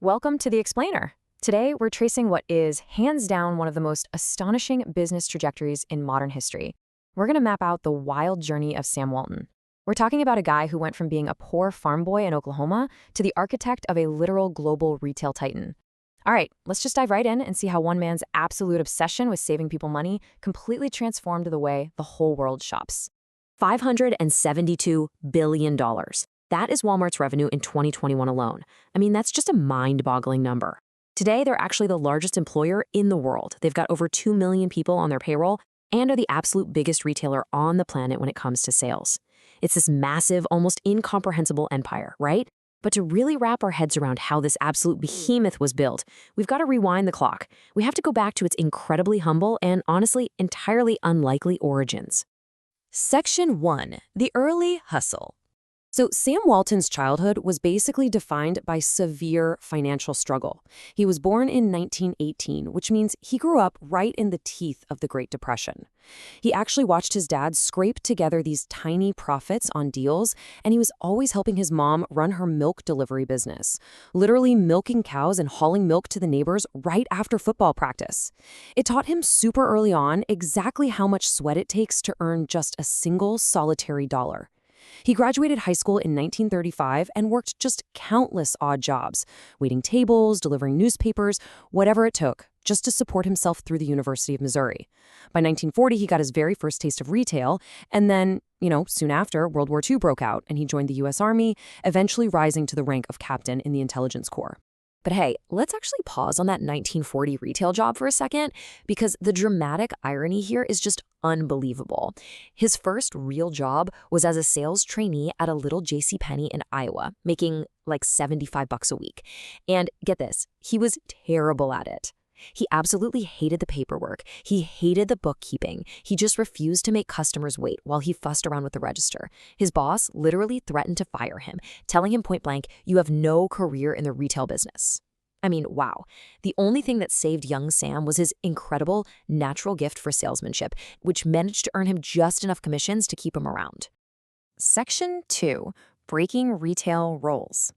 Welcome to The Explainer. Today, we're tracing what is, hands down, one of the most astonishing business trajectories in modern history. We're going to map out the wild journey of Sam Walton. We're talking about a guy who went from being a poor farm boy in Oklahoma to the architect of a literal global retail titan. All right, let's just dive right in and see how one man's absolute obsession with saving people money completely transformed the way the whole world shops. $572 billion. That is Walmart's revenue in 2021 alone. I mean, that's just a mind-boggling number. Today, they're actually the largest employer in the world. They've got over 2 million people on their payroll and are the absolute biggest retailer on the planet when it comes to sales. It's this massive, almost incomprehensible empire, right? But to really wrap our heads around how this absolute behemoth was built, we've got to rewind the clock. We have to go back to its incredibly humble and, honestly, entirely unlikely origins. Section 1. The Early Hustle. So Sam Walton's childhood was basically defined by severe financial struggle. He was born in 1918, which means he grew up right in the teeth of the Great Depression. He actually watched his dad scrape together these tiny profits on deals, and he was always helping his mom run her milk delivery business, literally milking cows and hauling milk to the neighbors right after football practice. It taught him super early on exactly how much sweat it takes to earn just a single solitary dollar. He graduated high school in 1935 and worked just countless odd jobs, waiting tables, delivering newspapers, whatever it took, just to support himself through the University of Missouri. By 1940, he got his very first taste of retail, and then, soon after, World War II broke out, and he joined the U.S. Army, eventually rising to the rank of captain in the intelligence corps. But hey, let's actually pause on that 1940 retail job for a second, because the dramatic irony here is just unbelievable. His first real job was as a sales trainee at a little JCPenney in Iowa, making like $75 a week. And get this, he was terrible at it. He absolutely hated the paperwork. He hated the bookkeeping. He just refused to make customers wait while he fussed around with the register. His boss literally threatened to fire him, telling him point blank, "You have no career in the retail business." I mean, wow. The only thing that saved young Sam was his incredible natural gift for salesmanship, which managed to earn him just enough commissions to keep him around. Section 2. Breaking Retail Roles.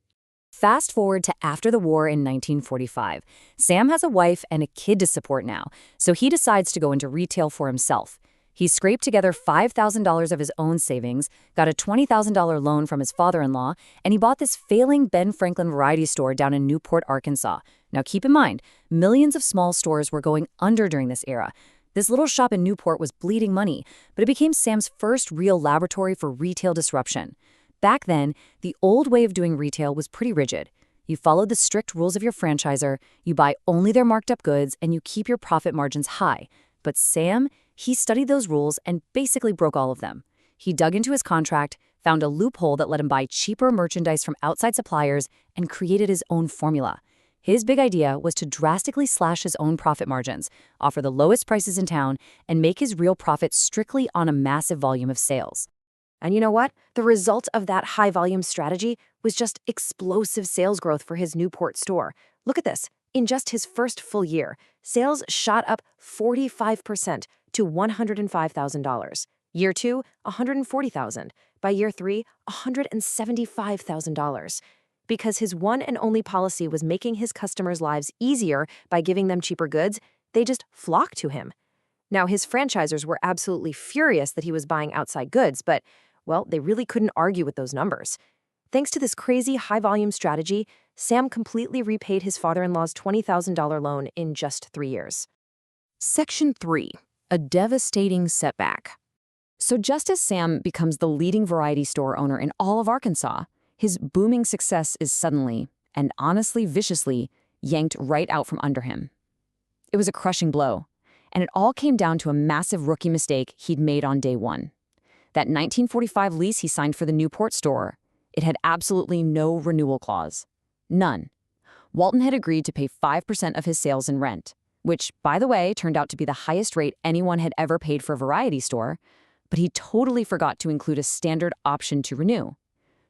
Fast forward to after the war in 1945. Sam has a wife and a kid to support now, so he decides to go into retail for himself. He scraped together $5,000 of his own savings, got a $20,000 loan from his father-in-law, and he bought this failing Ben Franklin variety store down in Newport, Arkansas. Now keep in mind, millions of small stores were going under during this era. This little shop in Newport was bleeding money, but it became Sam's first real laboratory for retail disruption. Back then, the old way of doing retail was pretty rigid. You followed the strict rules of your franchisor, you buy only their marked up goods, and you keep your profit margins high. But Sam, he studied those rules and basically broke all of them. He dug into his contract, found a loophole that let him buy cheaper merchandise from outside suppliers, and created his own formula. His big idea was to drastically slash his own profit margins, offer the lowest prices in town, and make his real profit strictly on a massive volume of sales. And you know what? The result of that high-volume strategy was just explosive sales growth for his Newport store. Look at this. In just his first full year, sales shot up 45% to $105,000. Year 2, $140,000. By year 3, $175,000. Because his one and only policy was making his customers' lives easier by giving them cheaper goods, they just flocked to him. Now, his franchisors were absolutely furious that he was buying outside goods, but well, they really couldn't argue with those numbers. Thanks to this crazy high-volume strategy, Sam completely repaid his father-in-law's $20,000 loan in just 3 years. Section 3. A devastating setback. So just as Sam becomes the leading variety store owner in all of Arkansas, his booming success is suddenly, and honestly viciously, yanked right out from under him. It was a crushing blow, and it all came down to a massive rookie mistake he'd made on day one. That 1945 lease he signed for the Newport store, it had absolutely no renewal clause. None. Walton had agreed to pay 5% of his sales in rent, which, by the way, turned out to be the highest rate anyone had ever paid for a variety store, but he totally forgot to include a standard option to renew.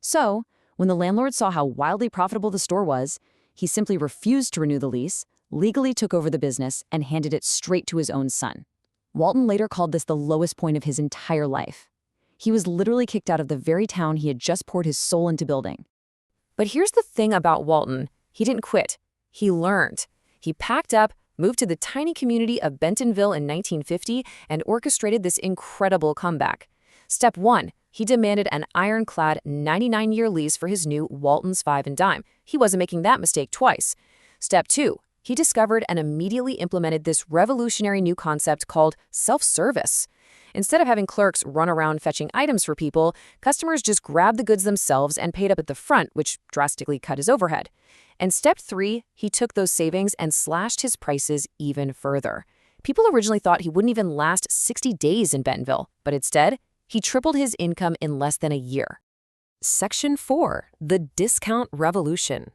So, when the landlord saw how wildly profitable the store was, he simply refused to renew the lease, legally took over the business, and handed it straight to his own son. Walton later called this the lowest point of his entire life. He was literally kicked out of the very town he had just poured his soul into building. But here's the thing about Walton. He didn't quit. He learned. He packed up, moved to the tiny community of Bentonville in 1950, and orchestrated this incredible comeback. Step 1. He demanded an ironclad 99-year lease for his new Walton's Five and Dime. He wasn't making that mistake twice. Step 2. He discovered and immediately implemented this revolutionary new concept called self-service. Instead of having clerks run around fetching items for people, customers just grabbed the goods themselves and paid up at the front, which drastically cut his overhead. And step 3, he took those savings and slashed his prices even further. People originally thought he wouldn't even last 60 days in Bentonville, but instead, he tripled his income in less than a year. Section 4. The Discount Revolution.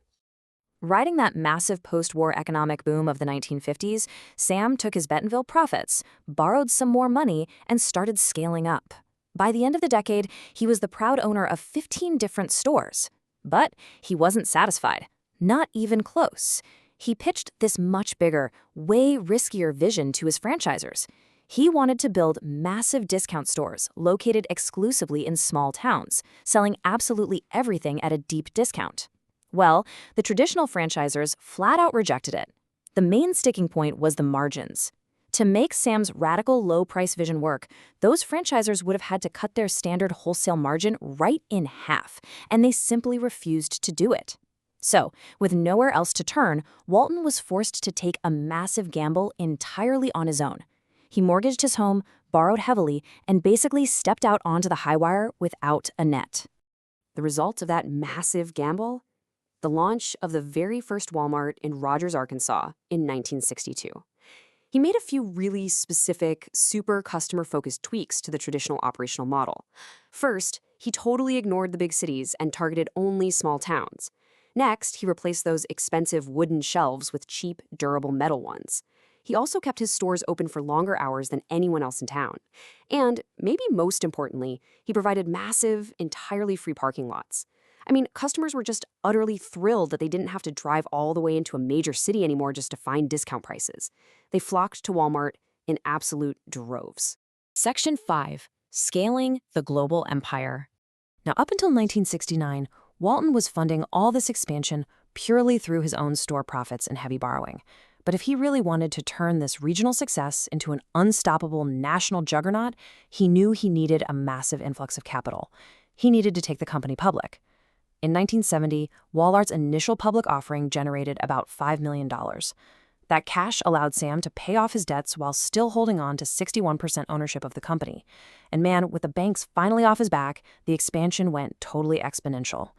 Riding that massive post-war economic boom of the 1950s, Sam took his Bentonville profits, borrowed some more money, and started scaling up. By the end of the decade, he was the proud owner of 15 different stores. But he wasn't satisfied. Not even close. He pitched this much bigger, way riskier vision to his franchisors. He wanted to build massive discount stores located exclusively in small towns, selling absolutely everything at a deep discount. Well, the traditional franchisors flat out rejected it. The main sticking point was the margins. To make Sam's radical low-price vision work, those franchisors would have had to cut their standard wholesale margin right in half, and they simply refused to do it. So, with nowhere else to turn, Walton was forced to take a massive gamble entirely on his own. He mortgaged his home, borrowed heavily, and basically stepped out onto the high wire without a net. The result of that massive gamble? The launch of the very first Walmart in Rogers, Arkansas in 1962. He made a few really specific, super customer-focused tweaks to the traditional operational model. First, he totally ignored the big cities and targeted only small towns. Next, he replaced those expensive wooden shelves with cheap, durable metal ones. He also kept his stores open for longer hours than anyone else in town. And, maybe most importantly, he provided massive, entirely free parking lots. I mean, customers were just utterly thrilled that they didn't have to drive all the way into a major city anymore just to find discount prices. They flocked to Walmart in absolute droves. Section 5. Scaling the Global Empire. Now, up until 1969, Walton was funding all this expansion purely through his own store profits and heavy borrowing. But if he really wanted to turn this regional success into an unstoppable national juggernaut, he knew he needed a massive influx of capital. He needed to take the company public. In 1970, Walmart's initial public offering generated about $5 million. That cash allowed Sam to pay off his debts while still holding on to 61% ownership of the company. And man, with the banks finally off his back, the expansion went totally exponential.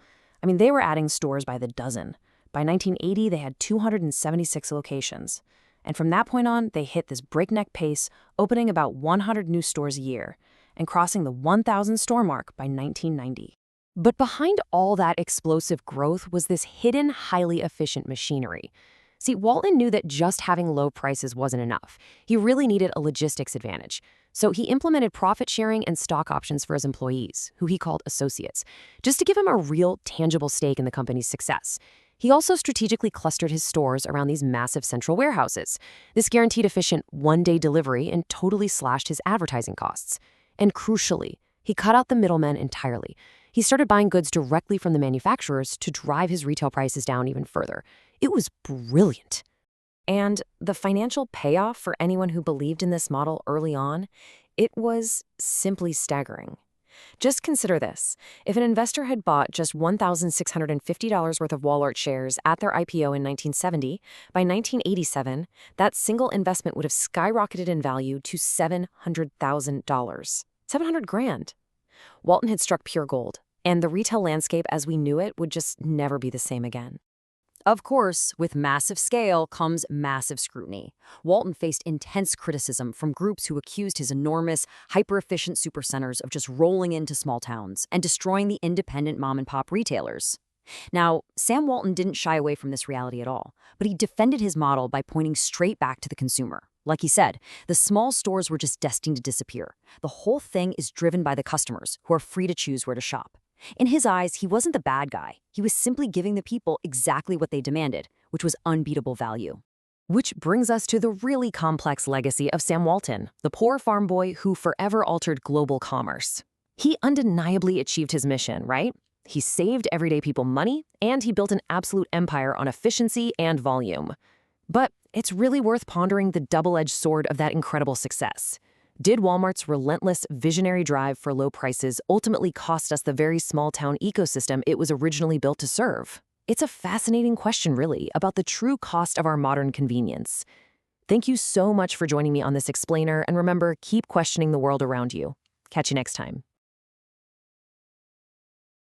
I mean, they were adding stores by the dozen. By 1980, they had 276 locations. And from that point on, they hit this breakneck pace, opening about 100 new stores a year, and crossing the 1,000 store mark by 1990. But behind all that explosive growth was this hidden, highly efficient machinery. See, Walton knew that just having low prices wasn't enough. He really needed a logistics advantage. So he implemented profit sharing and stock options for his employees, who he called associates, just to give him a real, tangible stake in the company's success. He also strategically clustered his stores around these massive central warehouses. This guaranteed efficient one-day delivery and totally slashed his advertising costs. And crucially, he cut out the middlemen entirely. He started buying goods directly from the manufacturers to drive his retail prices down even further. It was brilliant. And the financial payoff for anyone who believed in this model early on, it was simply staggering. Just consider this. If an investor had bought just $1,650 worth of Walmart shares at their IPO in 1970, by 1987, that single investment would have skyrocketed in value to $700,000. 700 grand. Walton had struck pure gold, and the retail landscape as we knew it would just never be the same again. Of course, with massive scale comes massive scrutiny. Walton faced intense criticism from groups who accused his enormous, hyper-efficient supercenters of just rolling into small towns and destroying the independent mom-and-pop retailers. Now, Sam Walton didn't shy away from this reality at all, but he defended his model by pointing straight back to the consumer. Like he said, the small stores were just destined to disappear. The whole thing is driven by the customers, who are free to choose where to shop. In his eyes, he wasn't the bad guy. He was simply giving the people exactly what they demanded, which was unbeatable value. Which brings us to the really complex legacy of Sam Walton, the poor farm boy who forever altered global commerce. He undeniably achieved his mission, right? He saved everyday people money, and he built an absolute empire on efficiency and volume. But it's really worth pondering the double-edged sword of that incredible success. Did Walmart's relentless, visionary drive for low prices ultimately cost us the very small-town ecosystem it was originally built to serve? It's a fascinating question, really, about the true cost of our modern convenience. Thank you so much for joining me on this explainer, and remember, keep questioning the world around you. Catch you next time.